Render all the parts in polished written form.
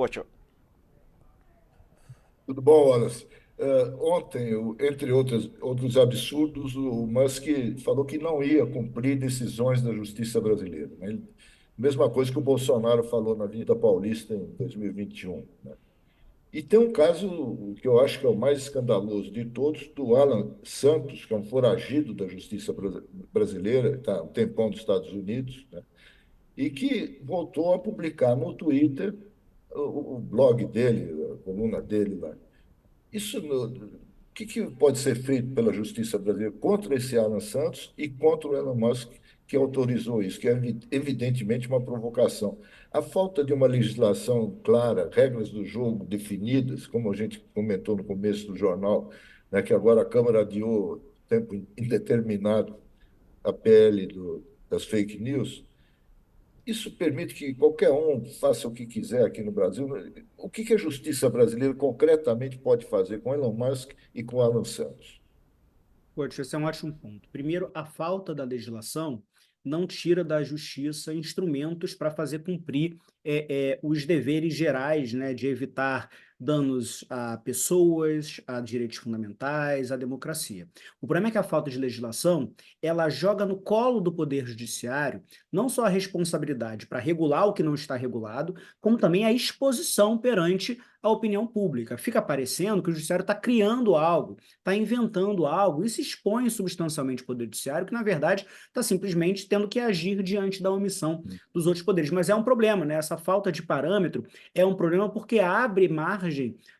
Poxa, Tudo bom, Wallace? Ontem, entre outros absurdos, o Musk falou que não ia cumprir decisões da justiça brasileira, né? Mesma coisa que o Bolsonaro falou na Avenida Paulista em 2021, né? E tem um caso que eu acho que é o mais escandaloso de todos, do Alan Santos, que é um foragido da justiça brasileira, está há um tempão nos Estados Unidos, né? E que voltou a publicar no Twitter o blog dele, a coluna dele lá. O que pode ser feito pela justiça brasileira contra esse Alan Santos e contra o Elon Musk, que autorizou isso, que é evidentemente uma provocação? A falta de uma legislação clara, regras do jogo definidas, como a gente comentou no começo do jornal, né, que agora a Câmara adiou tempo indeterminado a PL das fake news. Isso permite que qualquer um faça o que quiser aqui no Brasil. O que a justiça brasileira concretamente pode fazer com Elon Musk e com Alan Santos? Poxa, esse é um ótimo ponto. Primeiro, a falta da legislação não tira da justiça instrumentos para fazer cumprir os deveres gerais, né, de evitar danos a pessoas, a direitos fundamentais, à democracia. O problema é que a falta de legislação, ela joga no colo do Poder Judiciário não só a responsabilidade para regular o que não está regulado, como também a exposição perante a opinião pública. Fica parecendo que o Judiciário está criando algo, está inventando algo e se expõe substancialmente ao Poder Judiciário, que, na verdade, está simplesmente tendo que agir diante da omissão dos outros poderes. Mas é um problema, né? Essa falta de parâmetro é um problema porque abre margem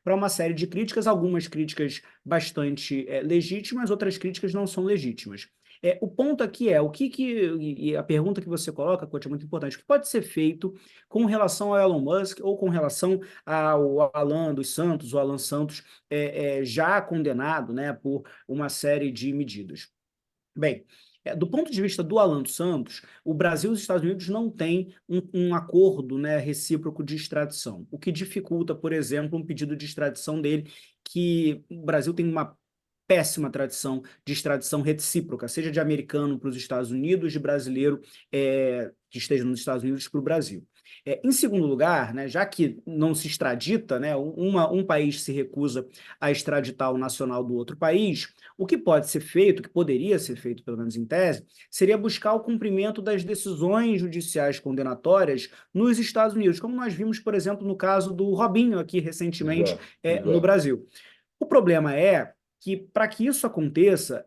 para uma série de críticas, algumas críticas bastante legítimas, outras críticas não são legítimas. O ponto aqui é e a pergunta que você coloca, Coach, é muito importante. O que pode ser feito com relação ao Elon Musk ou com relação ao Alan dos Santos, o Alan Santos, já condenado, né, por uma série de medidas? Bem, do ponto de vista do Alan dos Santos, o Brasil e os Estados Unidos não têm um acordo, né, recíproco de extradição, o que dificulta, por exemplo, um pedido de extradição dele, que o Brasil tem uma péssima tradição de extradição recíproca, seja de americano para os Estados Unidos, de brasileiro que esteja nos Estados Unidos para o Brasil. Em segundo lugar, né, já que não se extradita, né, um país se recusa a extraditar o nacional do outro país, o que pode ser feito, o que poderia ser feito, pelo menos em tese, seria buscar o cumprimento das decisões judiciais condenatórias nos Estados Unidos, como nós vimos, por exemplo, no caso do Robinho aqui recentemente Exato, no exato. Brasil. O problema é que, para que isso aconteça,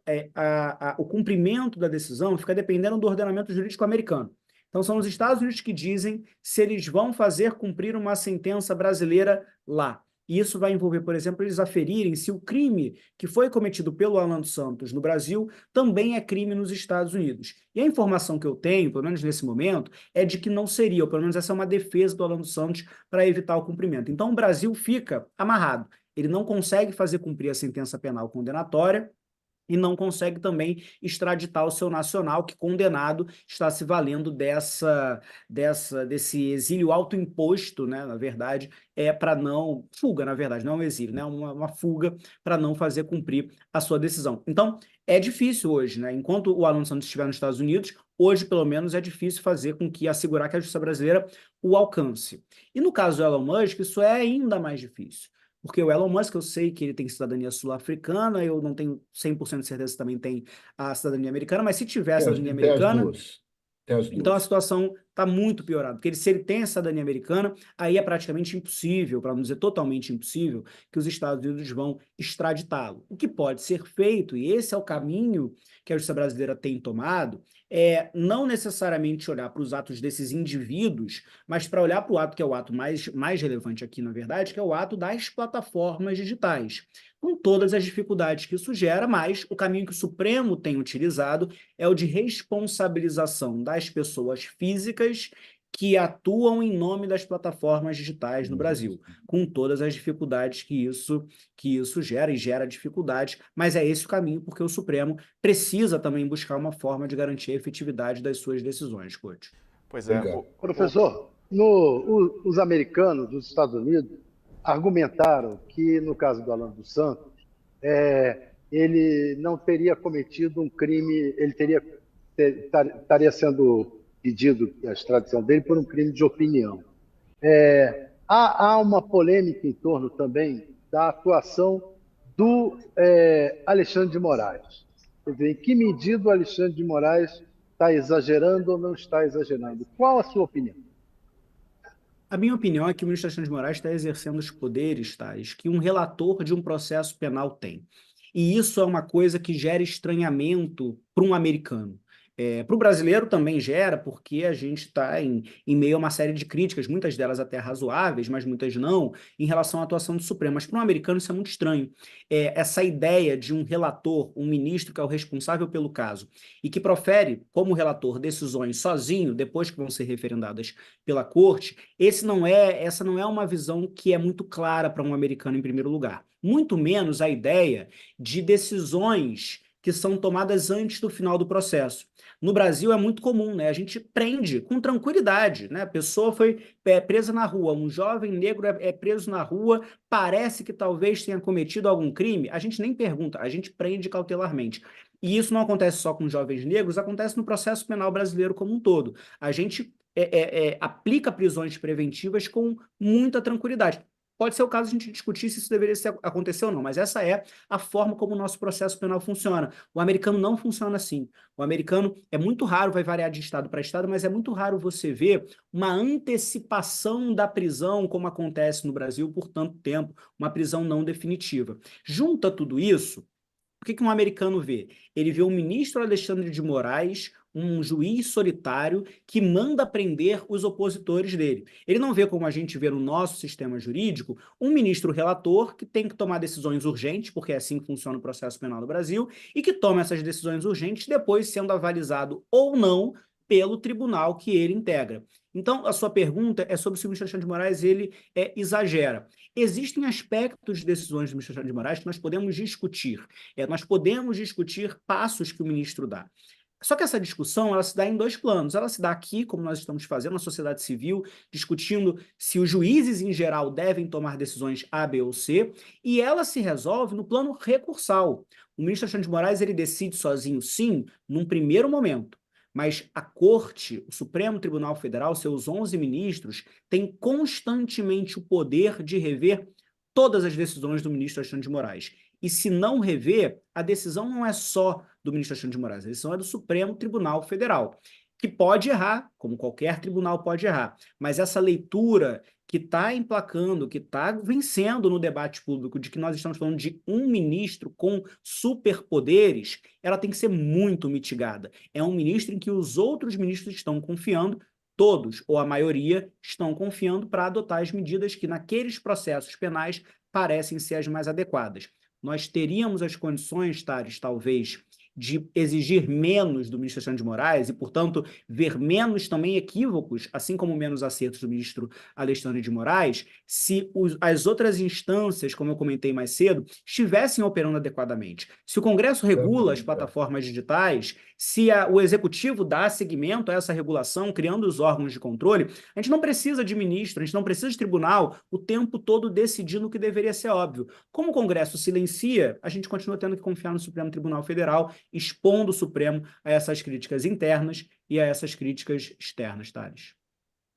o cumprimento da decisão fica dependendo do ordenamento jurídico americano. Então, são os Estados Unidos que dizem se eles vão fazer cumprir uma sentença brasileira lá. E isso vai envolver, por exemplo, eles aferirem se o crime que foi cometido pelo Alan dos Santos no Brasil também é crime nos Estados Unidos. E a informação que eu tenho, pelo menos nesse momento, é de que não seria, ou pelo menos essa é uma defesa do Alan dos Santos para evitar o cumprimento. Então, o Brasil fica amarrado. Ele não consegue fazer cumprir a sentença penal condenatória e não consegue também extraditar o seu nacional, que condenado está se valendo desse exílio autoimposto, né, na verdade, para não, fuga, na verdade, não é um exílio, né, uma fuga para não fazer cumprir a sua decisão. Então, é difícil hoje, né, enquanto o Alan Santos estiver nos Estados Unidos, hoje, pelo menos, é difícil fazer com que, assegurar que a justiça brasileira o alcance. E no caso do Elon Musk, isso é ainda mais difícil. Porque o Elon Musk, eu sei que ele tem cidadania sul-africana, eu não tenho 100% de certeza se também tem a cidadania americana, mas se tiver a cidadania Tem as americana, duas. Tem as então a duas. situação está muito piorada, porque se ele tem a cidadania americana, aí é praticamente impossível, para não dizer totalmente impossível, que os Estados Unidos vão extraditá-lo. O que pode ser feito, e esse é o caminho que a justiça brasileira tem tomado, é não necessariamente olhar para os atos desses indivíduos, mas para olhar para o ato que é o ato mais relevante aqui, na verdade, que é o ato das plataformas digitais, com todas as dificuldades que isso gera, mas o caminho que o Supremo tem utilizado é o de responsabilização das pessoas físicas que atuam em nome das plataformas digitais no Brasil, com todas as dificuldades que isso gera, e gera dificuldades, mas é esse o caminho, porque o Supremo precisa também buscar uma forma de garantir a efetividade das suas decisões, Coach. pois é. Obrigado. Professor, os americanos dos Estados Unidos argumentaram que, no caso do Alan dos Santos, ele não teria cometido um crime, estaria sendo pedido a extradição dele por um crime de opinião. há uma polêmica em torno também da atuação do Alexandre de Moraes. Quer dizer, em que medida o Alexandre de Moraes está exagerando ou não está exagerando? Qual a sua opinião? A minha opinião é que o ministro Alexandre de Moraes está exercendo os poderes tais que um relator de um processo penal tem. E isso é uma coisa que gera estranhamento para um americano. Para o brasileiro também gera, porque a gente está em meio a uma série de críticas, muitas delas até razoáveis, mas muitas não, em relação à atuação do Supremo. Mas para um americano isso é muito estranho. Essa ideia de um relator, um ministro que é o responsável pelo caso, e que profere, como relator, decisões sozinho, depois que vão ser referendadas pela corte, essa não é uma visão que é muito clara para um americano em primeiro lugar. Muito menos a ideia de decisões que são tomadas antes do final do processo. No Brasil é muito comum, né? A gente prende com tranquilidade, né? A pessoa foi presa na rua, um jovem negro é preso na rua, parece que talvez tenha cometido algum crime, a gente nem pergunta, a gente prende cautelarmente. E isso não acontece só com jovens negros, acontece no processo penal brasileiro como um todo. A gente aplica prisões preventivas com muita tranquilidade. Pode ser o caso de a gente discutir se isso deveria acontecer ou não, mas essa é a forma como o nosso processo penal funciona. O americano não funciona assim. O americano é muito raro, vai variar de estado para estado, mas é muito raro você ver uma antecipação da prisão, como acontece no Brasil por tanto tempo, uma prisão não definitiva. Junta tudo isso. O que um americano vê? Ele vê o ministro Alexandre de Moraes, um juiz solitário que manda prender os opositores dele. Ele não vê, como a gente vê no nosso sistema jurídico, um ministro relator que tem que tomar decisões urgentes, porque é assim que funciona o processo penal no Brasil, e que toma essas decisões urgentes depois sendo avalizado ou não pelo tribunal que ele integra. Então, a sua pergunta é sobre se o ministro Alexandre de Moraes ele exagera. Existem aspectos de decisões do ministro Alexandre de Moraes que nós podemos discutir. Nós podemos discutir passos que o ministro dá. Só que essa discussão ela se dá em dois planos. Ela se dá aqui, como nós estamos fazendo, na sociedade civil, discutindo se os juízes em geral devem tomar decisões A, B ou C, e ela se resolve no plano recursal. O ministro Alexandre de Moraes ele decide sozinho, sim, num primeiro momento. Mas a Corte, o Supremo Tribunal Federal, seus 11 ministros, têm constantemente o poder de rever todas as decisões do ministro Alexandre de Moraes. E se não rever, a decisão não é só do ministro Alexandre de Moraes, a decisão é do Supremo Tribunal Federal, que pode errar, como qualquer tribunal pode errar, mas essa leitura que está emplacando, que está vencendo no debate público de que nós estamos falando de um ministro com superpoderes, ela tem que ser muito mitigada. É um ministro em que os outros ministros estão confiando, todos, ou a maioria, estão confiando para adotar as medidas que naqueles processos penais parecem ser as mais adequadas. Nós teríamos as condições, Tales, talvez, de exigir menos do ministro Alexandre de Moraes e, portanto, ver menos também equívocos, assim como menos acertos do ministro Alexandre de Moraes, se as outras instâncias, como eu comentei mais cedo, estivessem operando adequadamente. Se o Congresso regula as plataformas digitais, se o Executivo dá seguimento a essa regulação, criando os órgãos de controle, a gente não precisa de ministro, a gente não precisa de tribunal o tempo todo decidindo o que deveria ser óbvio. Como o Congresso silencia, a gente continua tendo que confiar no Supremo Tribunal Federal, expondo o Supremo a essas críticas internas e a essas críticas externas, Thales.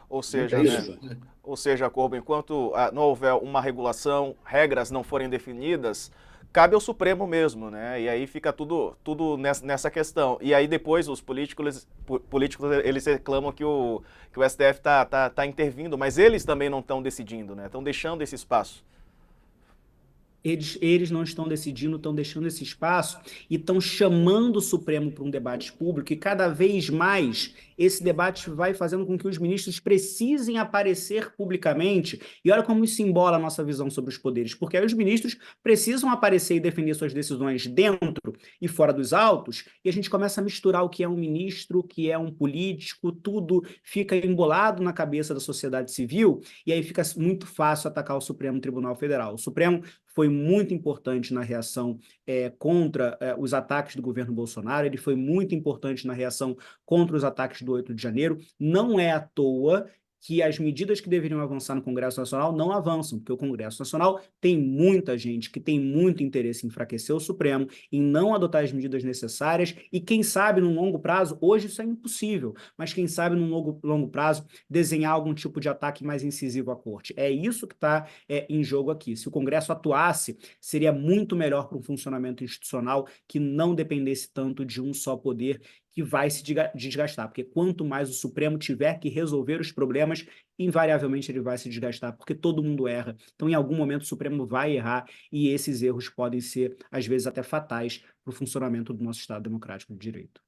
Ou seja, né? Ou seja, Corbo, enquanto não houver uma regulação, regras não forem definidas, cabe ao Supremo mesmo, né? E aí fica tudo nessa questão. E aí depois os políticos eles reclamam que o STF tá intervindo, mas eles também não estão decidindo, né? Estão deixando esse espaço. Eles não estão decidindo, estão deixando esse espaço e estão chamando o Supremo para um debate público e cada vez mais esse debate vai fazendo com que os ministros precisem aparecer publicamente. E olha como isso embola a nossa visão sobre os poderes, porque aí os ministros precisam aparecer e defender suas decisões dentro e fora dos autos, e a gente começa a misturar o que é um ministro, o que é um político, tudo fica embolado na cabeça da sociedade civil, e aí fica muito fácil atacar o Supremo Tribunal Federal. O Supremo foi muito importante na reação contra os ataques do governo Bolsonaro, ele foi muito importante na reação contra os ataques do 8 de janeiro. Não é à toa que as medidas que deveriam avançar no Congresso Nacional não avançam, porque o Congresso Nacional tem muita gente que tem muito interesse em enfraquecer o Supremo, em não adotar as medidas necessárias, e quem sabe, num longo prazo, hoje isso é impossível, mas quem sabe, num longo prazo, desenhar algum tipo de ataque mais incisivo à Corte. É isso que está em jogo aqui. Se o Congresso atuasse, seria muito melhor para um funcionamento institucional que não dependesse tanto de um só poder que vai se desgastar, porque quanto mais o Supremo tiver que resolver os problemas, invariavelmente ele vai se desgastar, porque todo mundo erra. Então, em algum momento, o Supremo vai errar, e esses erros podem ser, às vezes, até fatais para o funcionamento do nosso Estado democrático de direito.